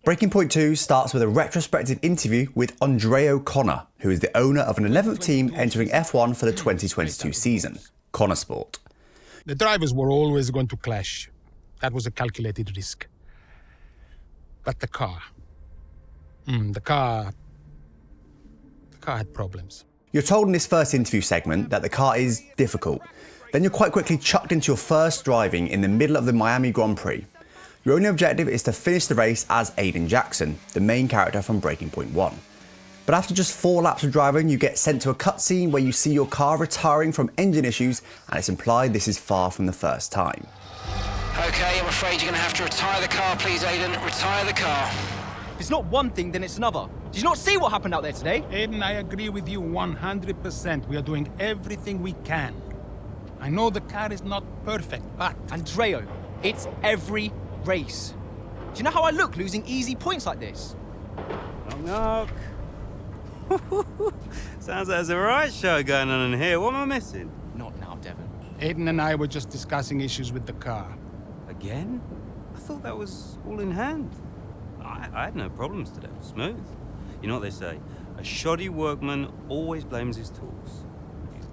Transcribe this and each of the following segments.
Breaking Point 2 starts with a retrospective interview with Andre O'Connor, who is the owner of an 11th team entering F1 for the 2022 season, Konnersport. The drivers were always going to clash. That was a calculated risk. But the car had problems. You're told in this first interview segment that the car is difficult. Then you're quite quickly chucked into your first driving in the middle of the Miami Grand Prix. Your only objective is to finish the race as Aiden Jackson, the main character from Breaking Point 1. But after just 4 laps of driving, you get sent to a cutscene where you see your car retiring from engine issues, and it's implied this is far from the first time. Okay, I'm afraid you're going to have to retire the car, please, Aiden. Retire the car. If it's not one thing, then it's another. Did you not see what happened out there today? Aiden, I agree with you 100%. We are doing everything we can. I know the car is not perfect, but... Andreo, it's every race. Do you know how I look losing easy points like this? Knock, knock. Sounds like there's a riot show going on in here. What am I missing? Not now, Devon. Aiden and I were just discussing issues with the car. Again? I thought that was all in hand. I had no problems today. Smooth. You know what they say? A shoddy workman always blames his tools.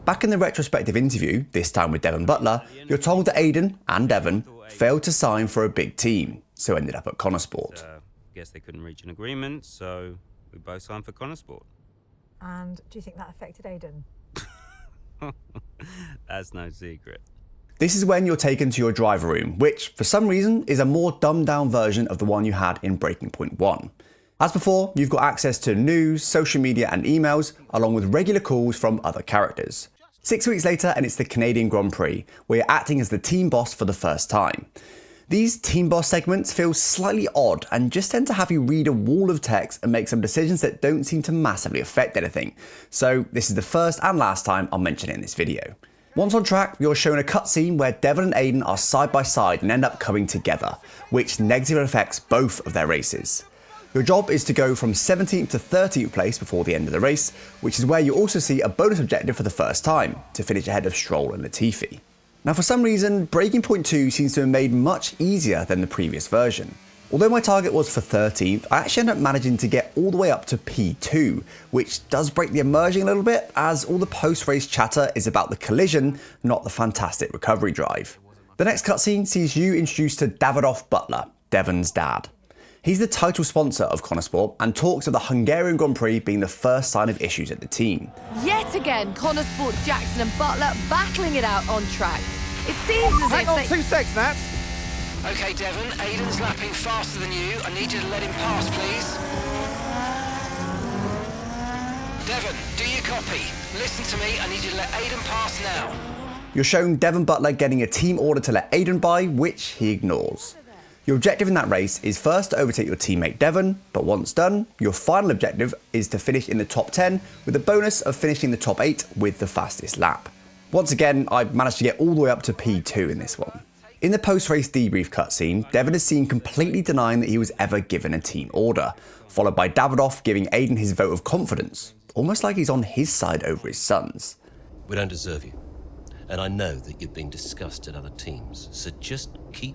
Back in the retrospective interview, this time with Devon Butler, you're told that Aiden and Devon failed to sign for a big team, so ended up at Konnersport. Guess they couldn't reach an agreement, so we both signed for Konnersport. And do you think that affected Aiden? That's no secret. This is when you're taken to your driver room, which, for some reason, is a more dumbed-down version of the one you had in Breaking Point 1. As before, you've got access to news, social media and emails, along with regular calls from other characters. 6 weeks later, and it's the Canadian Grand Prix, where you're acting as the team boss for the first time. These team boss segments feel slightly odd and just tend to have you read a wall of text and make some decisions that don't seem to massively affect anything. So this is the first and last time I'll mention it in this video. Once on track, you're shown a cutscene where Devon and Aiden are side by side and end up coming together, which negatively affects both of their races. Your job is to go from 17th to 13th place before the end of the race, which is where you also see a bonus objective for the first time, to finish ahead of Stroll and Latifi. Now for some reason, Breaking Point 2 seems to have been made much easier than the previous version. Although my target was for 13th, I actually ended up managing to get all the way up to P2, which does break the immersion a little bit, as all the post-race chatter is about the collision, not the fantastic recovery drive. The next cutscene sees you introduced to Davidoff Butler, Devon's dad. He's the title sponsor of Konnersport and talks of the Hungarian Grand Prix being the first sign of issues at the team. Yet again, Konnersport, Jackson and Butler battling it out on track. It seems as Hang on 2 seconds, Nat. Okay, Devon, Aiden's lapping faster than you. I need you to let him pass, please. Devon, do you copy? Listen to me, I need you to let Aiden pass now. You're shown Devon Butler getting a team order to let Aiden by, which he ignores. Your objective in that race is first to overtake your teammate Devon, but once done, your final objective is to finish in the top 10 with the bonus of finishing the top 8 with the fastest lap. Once again, I managed to get all the way up to P2 in this one. In the post-race debrief cutscene, Devon is seen completely denying that he was ever given a team order, followed by Davidoff giving Aiden his vote of confidence, almost like he's on his side over his son's. We don't deserve you, and I know that you've been discussed at other teams, so just keep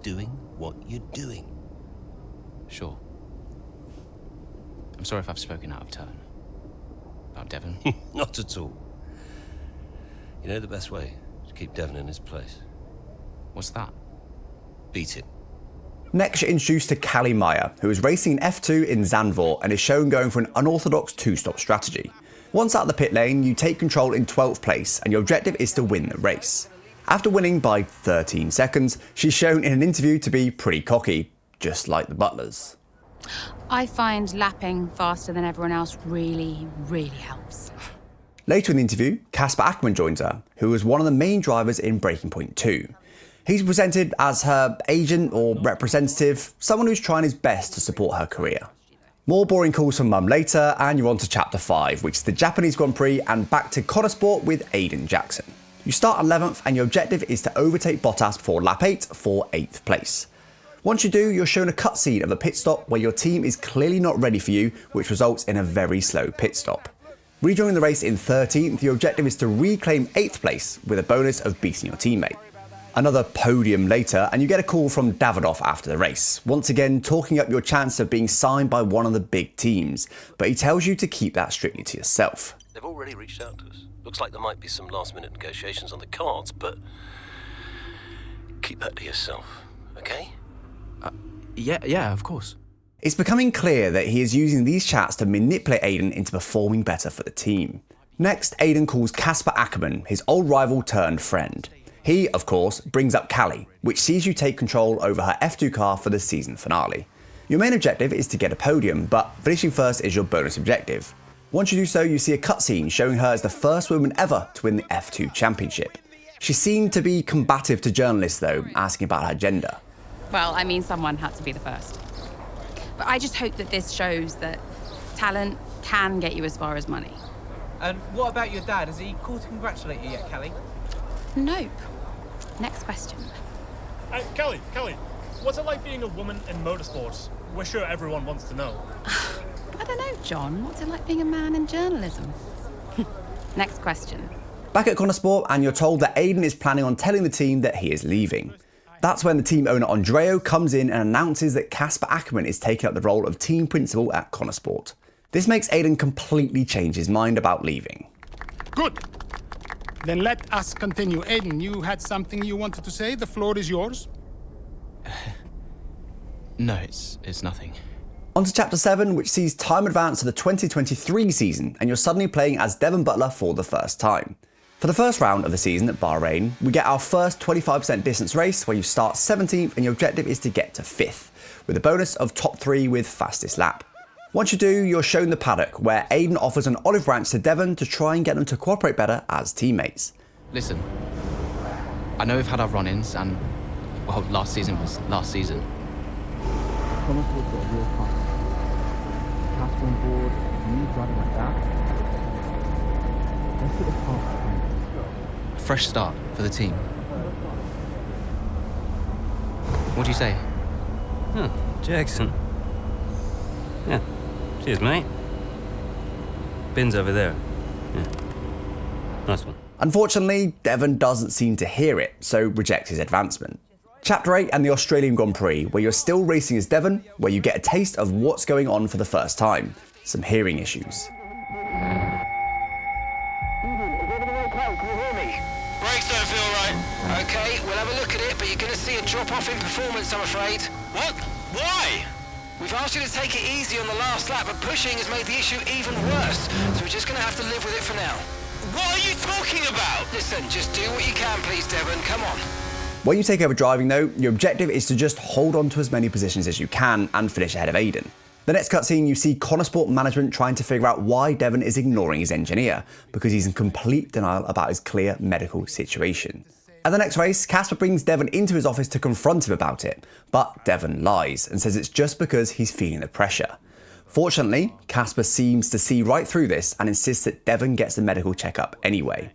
doing what you're doing. Sure. I'm sorry if I've spoken out of turn. About Devon. Not at all. You know the best way to keep Devon in his place? What's that? Beat it. Next, you're introduced to Callie Mayer, who is racing in F2 in Zandvoort and is shown going for an unorthodox 2-stop strategy. Once out of the pit lane, you take control in 12th place, and your objective is to win the race. After winning by 13 seconds, she's shown in an interview to be pretty cocky, just like the Butlers. I find lapping faster than everyone else really, really helps. Later in the interview, Casper Ackerman joins her, who was one of the main drivers in Breaking Point 2. He's presented as her agent or representative, someone who's trying his best to support her career. More boring calls from Mum later, and you're on to Chapter 5, which is the Japanese Grand Prix, and back to Konnersport with Aiden Jackson. You start 11th, and your objective is to overtake Bottas before lap 8 for 8th place. Once you do, you're shown a cutscene of a pit stop where your team is clearly not ready for you, which results in a very slow pit stop. Rejoining the race in 13th, your objective is to reclaim 8th place with a bonus of beating your teammate. Another podium later, and you get a call from Davidoff after the race, once again talking up your chance of being signed by one of the big teams, but he tells you to keep that strictly to yourself. They've already reached out to us. Looks like there might be some last-minute negotiations on the cards, but keep that to yourself, okay? Yeah, of course. It's becoming clear that he is using these chats to manipulate Aiden into performing better for the team. Next, Aiden calls Kasper Ackermann, his old rival turned friend. He, of course, brings up Callie, which sees you take control over her F2 car for the season finale. Your main objective is to get a podium, but finishing first is your bonus objective. Once you do so, you see a cutscene showing her as the first woman ever to win the F2 championship. She seemed to be combative to journalists though, asking about her gender. Well, I mean, someone had to be the first. But I just hope that this shows that talent can get you as far as money. And what about your dad? Has he called to congratulate you yet, Callie? Nope. Next question. Callie, what's it like being a woman in motorsports? We're sure everyone wants to know. I don't know, John. What's it like being a man in journalism? Next question. Back at Konnersport, and you're told that Aiden is planning on telling the team that he is leaving. That's when the team owner Andreo comes in and announces that Kasper Ackermann is taking up the role of team principal at Konnersport. This makes Aiden completely change his mind about leaving. Good. Then let us continue. Aiden, you had something you wanted to say. The floor is yours. No, it's nothing. On to Chapter 7, which sees time advance to the 2023 season, and you're suddenly playing as Devon Butler for the first time. For the first round of the season at Bahrain, we get our first 25% distance race where you start 17th and your objective is to get to 5th, with a bonus of top 3 with fastest lap. Once you do, you're shown the paddock, where Aiden offers an olive branch to Devon to try and get them to cooperate better as teammates. Listen, I know we've had our run-ins and, well, last season was last season. Konnersport's got a real fun. Kasper on board, you driving like that. Let's get the car behind. A fresh start for the team. What do you say? Huh, Jackson. Yeah. Cheers, mate. Bin's over there. Yeah. Nice one. Unfortunately, Devon doesn't seem to hear it, so rejects his advancement. Chapter 8 and the Australian Grand Prix, where you're still racing as Devon, where you get a taste of what's going on for the first time. Some hearing issues. Brakes don't feel right. Okay, we'll have a look at it, but you're going to see a drop-off in performance, I'm afraid. What? Why? We've asked you to take it easy on the last lap, but pushing has made the issue even worse, so we're just going to have to live with it for now. What are you talking about? Listen, just do what you can, please, Devon. Come on. When you take over driving though, your objective is to just hold on to as many positions as you can and finish ahead of Aiden. The next cutscene, you see Konnersport management trying to figure out why Devon is ignoring his engineer, because he's in complete denial about his clear medical situation. At the next race, Kasper brings Devon into his office to confront him about it, but Devon lies and says it's just because he's feeling the pressure. Fortunately, Kasper seems to see right through this and insists that Devon gets the medical checkup anyway.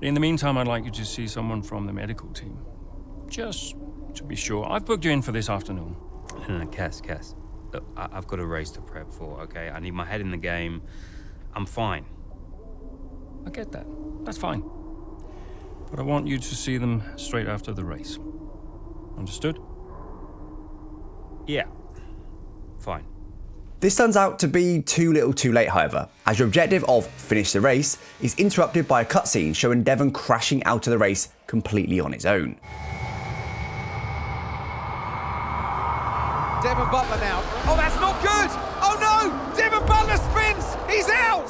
In the meantime, I'd like you to see someone from the medical team. Just to be sure. I've booked you in for this afternoon. No, Cass. Look, I've got a race to prep for, okay? I need my head in the game. I'm fine. I get that. That's fine. But I want you to see them straight after the race. Understood? Yeah. Fine. This turns out to be too little too late, however, as your objective of finish the race is interrupted by a cutscene showing Devon crashing out of the race completely on his own. Devon Butler now. Oh, that's not good! Oh no! Devon Butler spins! He's out!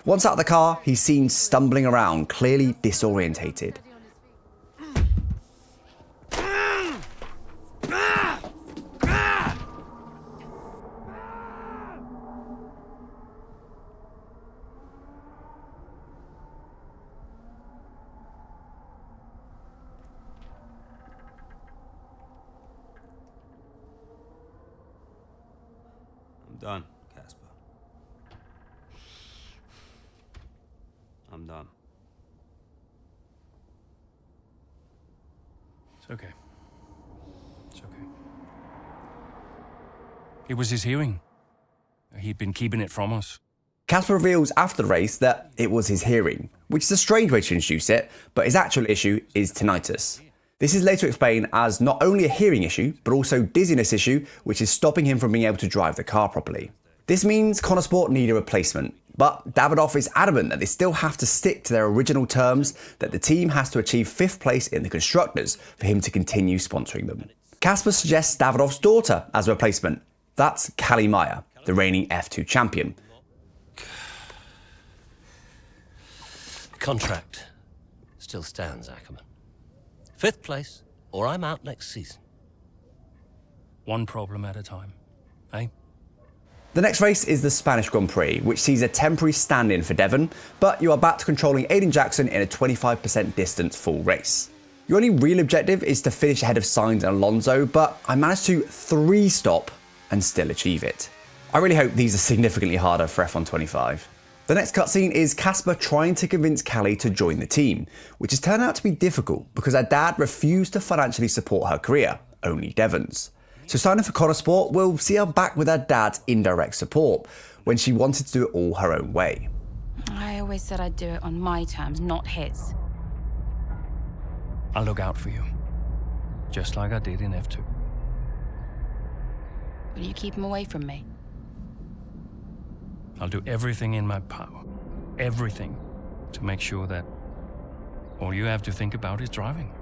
Once out of the car, he's seen stumbling around, clearly disorientated. I'm done, Kasper. I'm done. It's okay. It's okay. It was his hearing. He'd been keeping it from us. Kasper reveals after the race that it was his hearing, which is a strange way to introduce it, but his actual issue is tinnitus. This is later explained as not only a hearing issue, but also dizziness issue, which is stopping him from being able to drive the car properly. This means Konnersport need a replacement, but Davidoff is adamant that they still have to stick to their original terms, that the team has to achieve 5th place in the Constructors for him to continue sponsoring them. Casper suggests Davidoff's daughter as a replacement. That's Callie Mayer, the reigning F2 champion. Contract still stands, Ackerman. 5th place, or I'm out next season. One problem at a time, eh? The next race is the Spanish Grand Prix, which sees a temporary stand-in for Devon, but you are back to controlling Aiden Jackson in a 25% distance full race. Your only real objective is to finish ahead of Sainz and Alonso, but I managed to 3-stop and still achieve it. I really hope these are significantly harder for F1 25. The next cutscene is Casper trying to convince Callie to join the team, which has turned out to be difficult because her dad refused to financially support her career, only Devon's. So signing for Konnersport will see her back with her dad's indirect support, when she wanted to do it all her own way. I always said I'd do it on my terms, not his. I'll look out for you, just like I did in F2. Will you keep him away from me? I'll do everything in my power, everything, to make sure that all you have to think about is driving.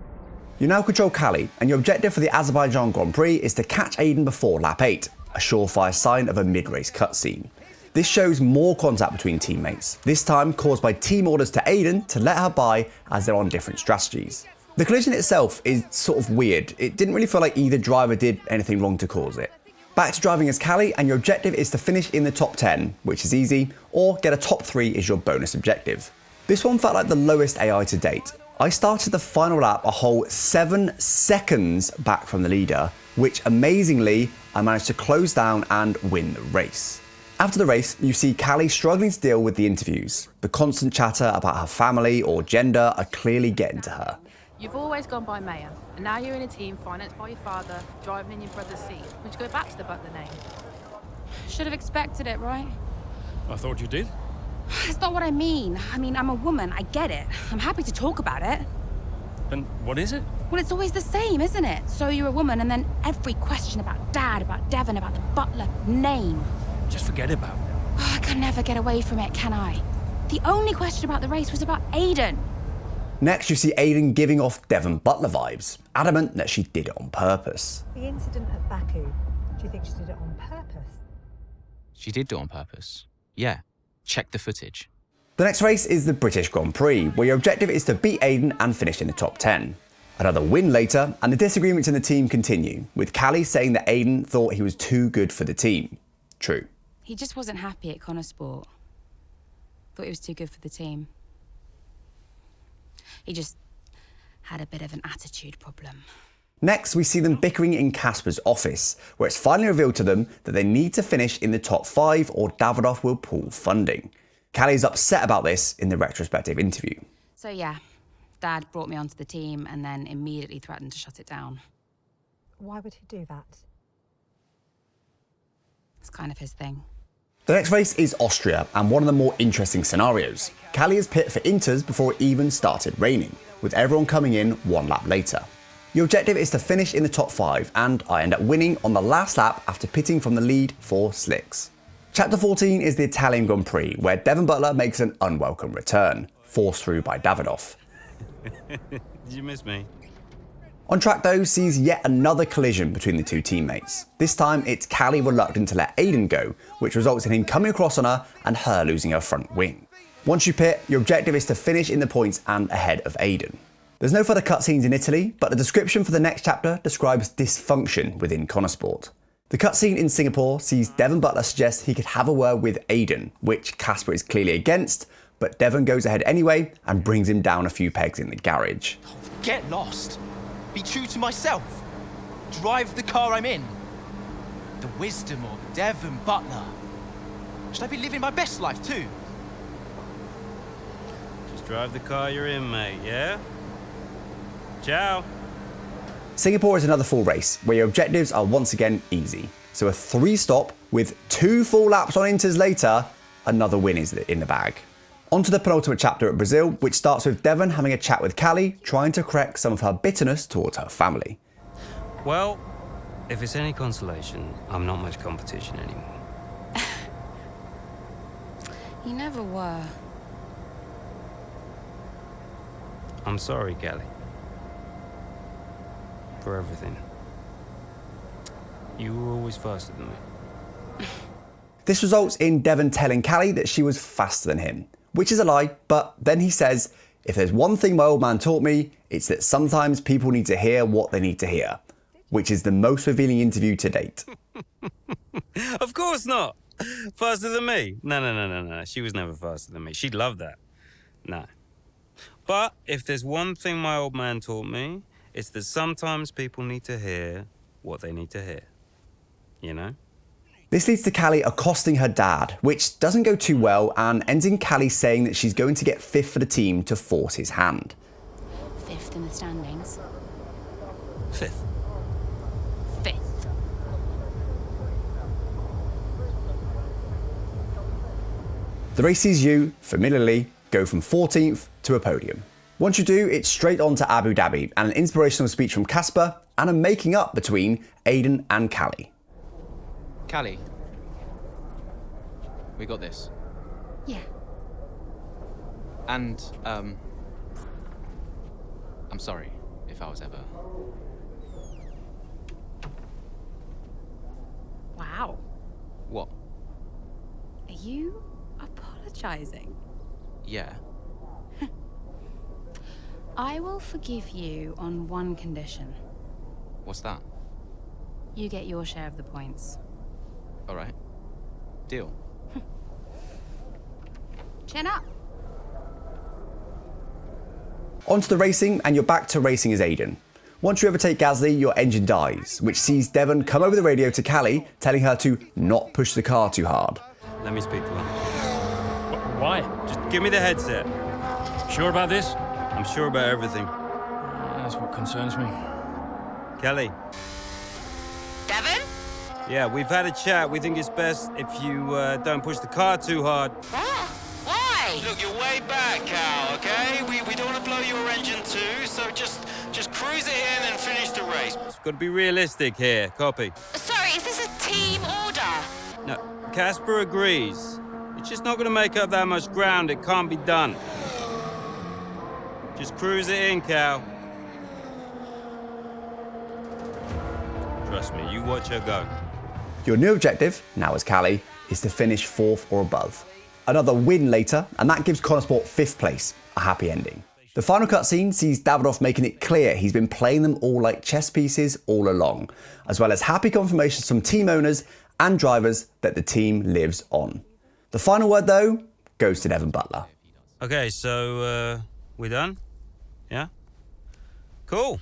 You now control Callie, and your objective for the Azerbaijan Grand Prix is to catch Aiden before lap 8, a surefire sign of a mid-race cutscene. This shows more contact between teammates, this time caused by team orders to Aiden to let her by as they're on different strategies. The collision itself is sort of weird. It didn't really feel like either driver did anything wrong to cause it. Back to driving as Callie, and your objective is to finish in the top 10, which is easy, or get a top 3 is your bonus objective. This one felt like the lowest AI to date. I started the final lap a whole 7 seconds back from the leader, which amazingly, I managed to close down and win the race. After the race, you see Callie struggling to deal with the interviews. The constant chatter about her family or gender are clearly getting to her. You've always gone by Mayer, and now you're in a team financed by your father, driving in your brother's seat. Would you go back to the Butler name? Should have expected it, right? I thought you did. That's not what I mean. I'm a woman, I get it. I'm happy to talk about it. Then what is it? Well, it's always the same, isn't it? So you're a woman, and then every question about Dad, about Devon, about the Butler name. Just forget about it. Oh, I can never get away from it, can I? The only question about the race was about Aiden. Next, you see Aiden giving off Devon Butler vibes, adamant that she did it on purpose. The incident at Baku, do you think she did it on purpose? She did do it on purpose. Yeah. Check the footage. The next race is the British Grand Prix, where your objective is to beat Aiden and finish in the top 10. Another win later, and the disagreements in the team continue, with Callie saying that Aiden thought he was too good for the team. True. He just wasn't happy at Konnersport. Thought he was too good for the team. He just had a bit of an attitude problem. Next, we see them bickering in Casper's office, where it's finally revealed to them that they need to finish in the top 5 or Davidoff will pull funding. Callie's upset about this in the retrospective interview. So yeah, Dad brought me onto the team and then immediately threatened to shut it down. Why would he do that? It's kind of his thing. The next race is Austria, and one of the more interesting scenarios. Callie is pit for Inters before it even started raining, with everyone coming in 1 lap later. Your objective is to finish in the top 5, and I end up winning on the last lap after pitting from the lead for slicks. Chapter 14 is the Italian Grand Prix, where Devon Butler makes an unwelcome return, forced through by Davidoff. Did you miss me? On track though sees yet another collision between the two teammates. This time it's Callie reluctant to let Aiden go, which results in him coming across on her and her losing her front wing. Once you pit, your objective is to finish in the points and ahead of Aiden. There's no further cutscenes in Italy, but the description for the next chapter describes dysfunction within Konnersport. The cutscene in Singapore sees Devon Butler suggest he could have a word with Aiden, which Casper is clearly against, but Devon goes ahead anyway and brings him down a few pegs in the garage. Get lost. Be true to myself. Drive the car I'm in. The wisdom of Devon Butler. Should I be living my best life too? Just drive the car you're in, mate, yeah? Ciao. Singapore is another full race, where your objectives are once again easy. So a 3-stop with 2 full laps on Inters later, another win is in the bag. On to the penultimate chapter at Brazil, which starts with Devon having a chat with Callie, trying to correct some of her bitterness towards her family. Well, if it's any consolation, I'm not much competition anymore. You never were. I'm sorry, Callie. For everything. You were always faster than me. This results in Devon telling Callie that she was faster than him, which is a lie, but then he says, if there's one thing my old man taught me, it's that sometimes people need to hear what they need to hear, which is the most revealing interview to date. Of course not! Faster than me? No. She was never faster than me. She'd love that. No. But if there's one thing my old man taught me, it's that sometimes people need to hear what they need to hear. You know? This leads to Callie accosting her dad, which doesn't go too well and ends in Callie saying that she's going to get 5th for the team to force his hand. 5th in the standings. 5th. 5th. The race sees you, familiarly, go from 14th to a podium. Once you do, it's straight on to Abu Dhabi and an inspirational speech from Casper and a making up between Aiden and Callie. Callie, we got this. Yeah. And, I'm sorry if I was ever... Wow. What? Are you apologizing? Yeah. I will forgive you on one condition. What's that? You get your share of the points. All right. Deal. Chin up. Onto the racing, and you're back to racing as Aiden. Once you overtake Gasly, your engine dies, which sees Devon come over the radio to Callie, telling her to not push the car too hard. Let me speak to her. Why? Just give me the headset. Sure about this? I'm sure about everything. That's what concerns me. Callie. Devon? Yeah, we've had a chat. We think it's best if you don't push the car too hard. What? Why? Look, you're way back, Cal, okay? We don't want to blow your engine too, so just cruise it in and finish the race. It's got to be realistic here. Copy. Sorry, is this a team order? No, Casper agrees. It's just not going to make up that much ground. It can't be done. Just cruise it in, Cal. Trust me, you watch her go. Your new objective, now as Callie, is to finish 4th or above. Another win later, and that gives Konnersport 5th place, a happy ending. The final cutscene sees Davidoff making it clear he's been playing them all like chess pieces all along, as well as happy confirmations from team owners and drivers that the team lives on. The final word, though, goes to Devon Butler. Okay, so, we're done? Yeah? Cool.